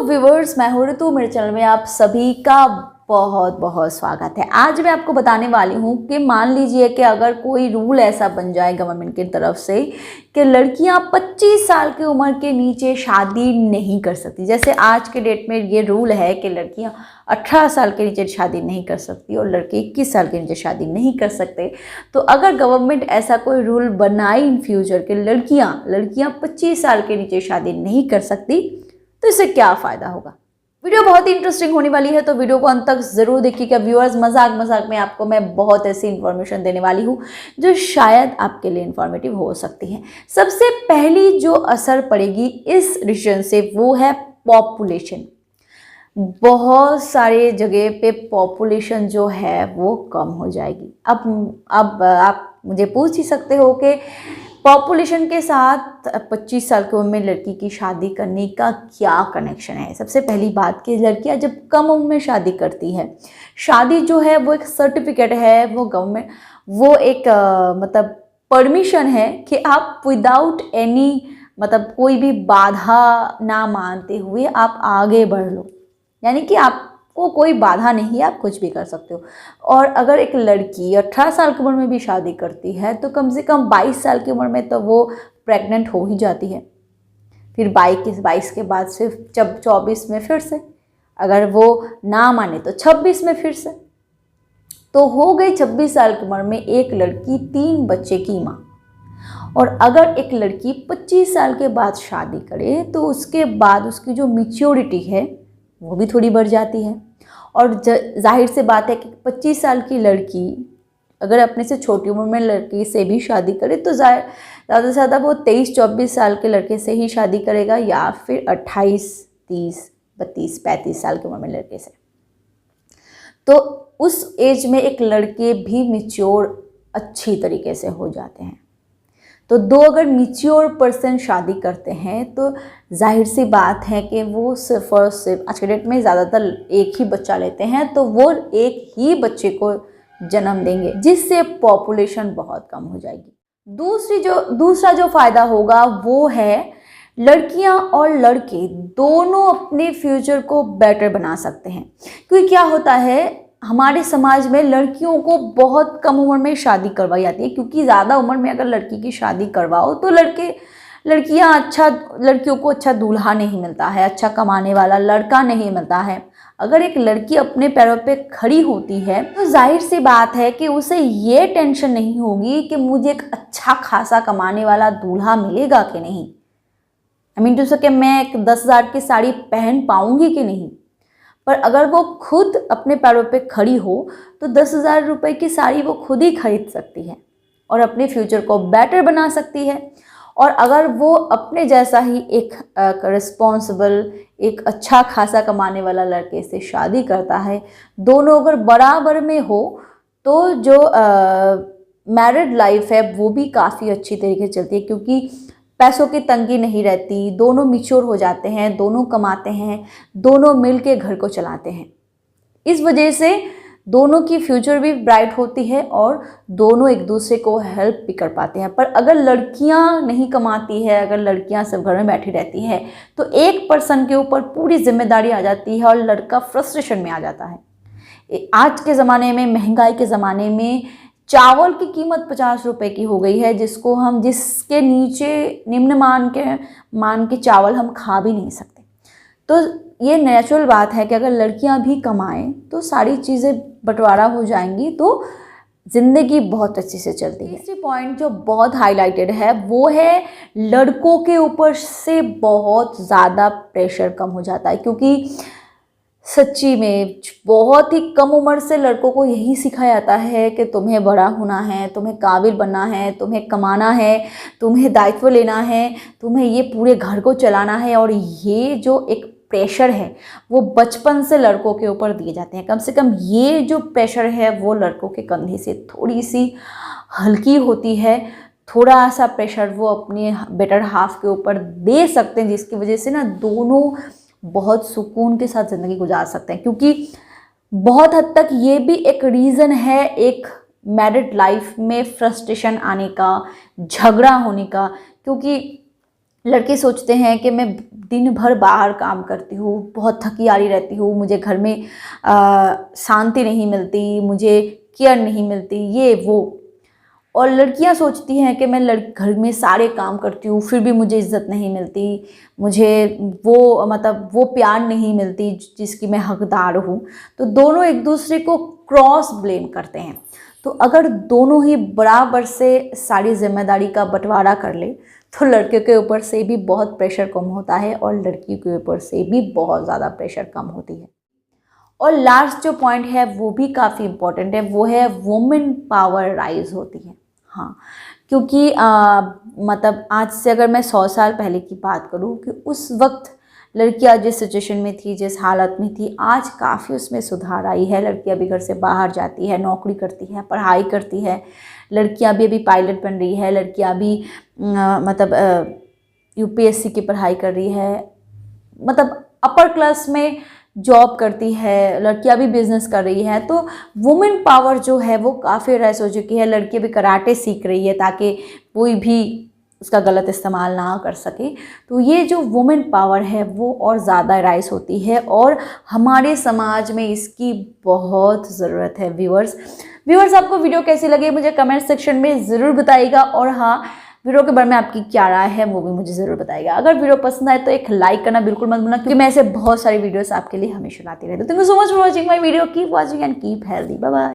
Viewers, मैं हूँ ऋतु। मेरे चैनल में आप सभी का बहुत बहुत स्वागत है। आज मैं आपको बताने वाली हूँ कि मान लीजिए कि अगर कोई रूल ऐसा बन जाए गवर्नमेंट की तरफ से कि लड़कियाँ 25 साल की उम्र के नीचे शादी नहीं कर सकती। जैसे आज के डेट में ये रूल है कि लड़कियाँ 18 साल के नीचे शादी नहीं कर सकती और लड़के 21 साल के नीचे शादी नहीं कर सकते। तो अगर गवर्नमेंट ऐसा कोई रूल बनाए इन फ्यूचर कि लड़कियाँ 25 साल के नीचे शादी नहीं कर सकती, तो इससे क्या फ़ायदा होगा। वीडियो बहुत ही इंटरेस्टिंग होने वाली है, तो वीडियो को अंत तक ज़रूर देखिएगा व्यूअर्स। मजाक मजाक में आपको मैं बहुत ऐसी इन्फॉर्मेशन देने वाली हूँ जो शायद आपके लिए इन्फॉर्मेटिव हो सकती है। सबसे पहली जो असर पड़ेगी इस डिसीजन से वो है पॉपुलेशन। बहुत सारे जगह पे पॉपुलेशन जो है वो कम हो जाएगी। अब आप मुझे पूछ ही सकते हो कि पॉपुलेशन के साथ 25 साल की उम्र में लड़की की शादी करने का क्या कनेक्शन है। सबसे पहली बात कि लड़कियां जब कम उम्र में शादी करती है, शादी जो है वो एक सर्टिफिकेट है, वो गवर्नमेंट वो एक मतलब परमिशन है कि आप विदाउट एनी मतलब कोई भी बाधा ना मानते हुए आप आगे बढ़ लो, यानी कि आपको कोई बाधा नहीं है, आप कुछ भी कर सकते हो। और अगर एक लड़की 18 साल की उम्र में भी शादी करती है तो कम से कम 22 साल की उम्र में तो वो प्रेग्नेंट हो ही जाती है। फिर 22 के बाद सिर्फ जब 24 में फिर से, अगर वो ना माने तो 26 में फिर से, तो हो गई 26 साल की उम्र में एक लड़की 3 बच्चे की माँ। और अगर एक लड़की 25 साल के बाद शादी करे तो उसके बाद उसकी जो मैच्योरिटी है वो भी थोड़ी बढ़ जाती है। और जाहिर से बात है कि 25 साल की लड़की अगर अपने से छोटी उम्र में लड़की से भी शादी करे तो ज़्यादा से ज़्यादा वो 23-24 साल के लड़के से ही शादी करेगा, या फिर 28, 30, 32, 35 साल की उम्र में लड़के से। तो उस एज में एक लड़के भी मैच्योर अच्छी तरीके से हो जाते हैं। तो दो अगर मैच्योर पर्सन शादी करते हैं तो जाहिर सी बात है कि वो सिर्फ और सिर्फ आज के डेट में ज़्यादातर एक ही बच्चा लेते हैं, तो वो एक ही बच्चे को जन्म देंगे, जिससे पॉपुलेशन बहुत कम हो जाएगी। दूसरा जो फ़ायदा होगा वो है लड़कियां और लड़के दोनों अपने फ्यूचर को बेटर बना सकते हैं। क्योंकि क्या होता है, हमारे समाज में लड़कियों को बहुत कम उम्र में शादी करवाई जाती है, क्योंकि ज़्यादा उम्र में अगर लड़की की शादी करवाओ तो लड़कियों को अच्छा दूल्हा नहीं मिलता है, अच्छा कमाने वाला लड़का नहीं मिलता है। अगर एक लड़की अपने पैरों पे खड़ी होती है तो जाहिर सी बात है कि उसे ये टेंशन नहीं होगी कि मुझे एक अच्छा खासा कमाने वाला दूल्हा मिलेगा कि नहीं। आई मीन टू से कि मैं एक 10,000 की साड़ी पहन पाऊंगी कि नहीं। पर अगर वो खुद अपने पैरों पे खड़ी हो तो 10,000 रुपये की साड़ी वो खुद ही खरीद सकती है और अपने फ्यूचर को बेटर बना सकती है। और अगर वो अपने जैसा ही एक रिस्पॉन्सिबल, एक अच्छा खासा कमाने वाला लड़के से शादी करता है, दोनों अगर बराबर में हो तो जो मैरिड लाइफ है वो भी काफ़ी अच्छी तरीके से चलती है, क्योंकि पैसों की तंगी नहीं रहती, दोनों मैच्योर हो जाते हैं, दोनों कमाते हैं, दोनों मिल के घर को चलाते हैं। इस वजह से दोनों की फ्यूचर भी ब्राइट होती है और दोनों एक दूसरे को हेल्प भी कर पाते हैं। पर अगर लड़कियां नहीं कमाती है, अगर लड़कियां सब घर में बैठी रहती है तो एक पर्सन के ऊपर पूरी जिम्मेदारी आ जाती है और लड़का फ्रस्ट्रेशन में आ जाता है। आज के ज़माने में, महंगाई के ज़माने में चावल की कीमत 50 रुपए की हो गई है, जिसके नीचे निम्न मान के चावल हम खा भी नहीं सकते। तो ये नेचुरल बात है कि अगर लड़कियां भी कमाएं तो सारी चीज़ें बंटवारा हो जाएंगी, तो ज़िंदगी बहुत अच्छे से चलती है। तीसरी पॉइंट जो बहुत हाईलाइटेड है वो है लड़कों के ऊपर से बहुत ज़्यादा प्रेशर कम हो जाता है, क्योंकि सच्ची में बहुत ही कम उम्र से लड़कों को यही सिखाया जाता है कि तुम्हें बड़ा होना है, तुम्हें काबिल बनना है, तुम्हें कमाना है, तुम्हें दायित्व लेना है, तुम्हें ये पूरे घर को चलाना है। और ये जो एक प्रेशर है वो बचपन से लड़कों के ऊपर दिए जाते हैं। कम से कम ये जो प्रेशर है वो लड़कों के कंधे से थोड़ी सी हल्की होती है। थोड़ा सा प्रेशर वो अपने बेटर हाफ के ऊपर दे सकते हैं, जिसकी वजह से ना दोनों बहुत सुकून के साथ ज़िंदगी गुजार सकते हैं। क्योंकि बहुत हद तक ये भी एक रीज़न है एक मैरिड लाइफ में फ्रस्ट्रेशन आने का, झगड़ा होने का, क्योंकि लड़के सोचते हैं कि मैं दिन भर बाहर काम करती हूँ, बहुत थकी हारी रहती हूँ, मुझे घर में शांति नहीं मिलती, मुझे केयर नहीं मिलती, ये वो। और लड़कियां सोचती हैं कि मैं घर में सारे काम करती हूँ फिर भी मुझे इज़्ज़त नहीं मिलती, मुझे वो मतलब वो प्यार नहीं मिलती जिसकी मैं हकदार हूँ। तो दोनों एक दूसरे को क्रॉस ब्लेम करते हैं। तो अगर दोनों ही बराबर से सारी जिम्मेदारी का बंटवारा कर ले तो लड़के के ऊपर से भी बहुत प्रेशर कम होता है और लड़की के ऊपर से भी बहुत ज़्यादा प्रेशर कम होती है। और लास्ट जो पॉइंट है वो भी काफ़ी इम्पोर्टेंट है, वो है वुमेन पावर राइज होती है। हाँ, क्योंकि मतलब आज से अगर मैं 100 साल पहले की बात करूँ कि उस वक्त लड़कियां जिस सिचुएशन में थी, जिस हालत में थी, आज काफ़ी उसमें सुधार आई है। लड़कियां भी घर से बाहर जाती है, नौकरी करती है, पढ़ाई करती है। लड़कियां भी अभी पायलट बन रही है, लड़कियां भी मतलब यूपीएससी की पढ़ाई कर रही है, मतलब अपर क्लास में जॉब करती है, लड़कियां भी बिजनेस कर रही है। तो वुमेन पावर जो है वो काफ़ी राइज हो चुकी है। लड़कियां भी कराटे सीख रही है ताकि कोई भी उसका गलत इस्तेमाल ना कर सके। तो ये जो वुमेन पावर है वो और ज़्यादा राइज होती है और हमारे समाज में इसकी बहुत ज़रूरत है। व्यूअर्स आपको वीडियो कैसी लगी मुझे कमेंट सेक्शन में ज़रूर बताइएगा, और हाँ, वीडियो के बारे में आपकी क्या राय है वो भी मुझे ज़रूर बताइएगा। अगर वीडियो पसंद आए तो एक लाइक करना बिल्कुल मत भूलना, क्योंकि मैं ऐसे बहुत सारी वीडियोस आपके लिए हमेशा लाती रहती हूँ। Thank you so much for watching my video. Keep watching and keep healthy. Bye bye.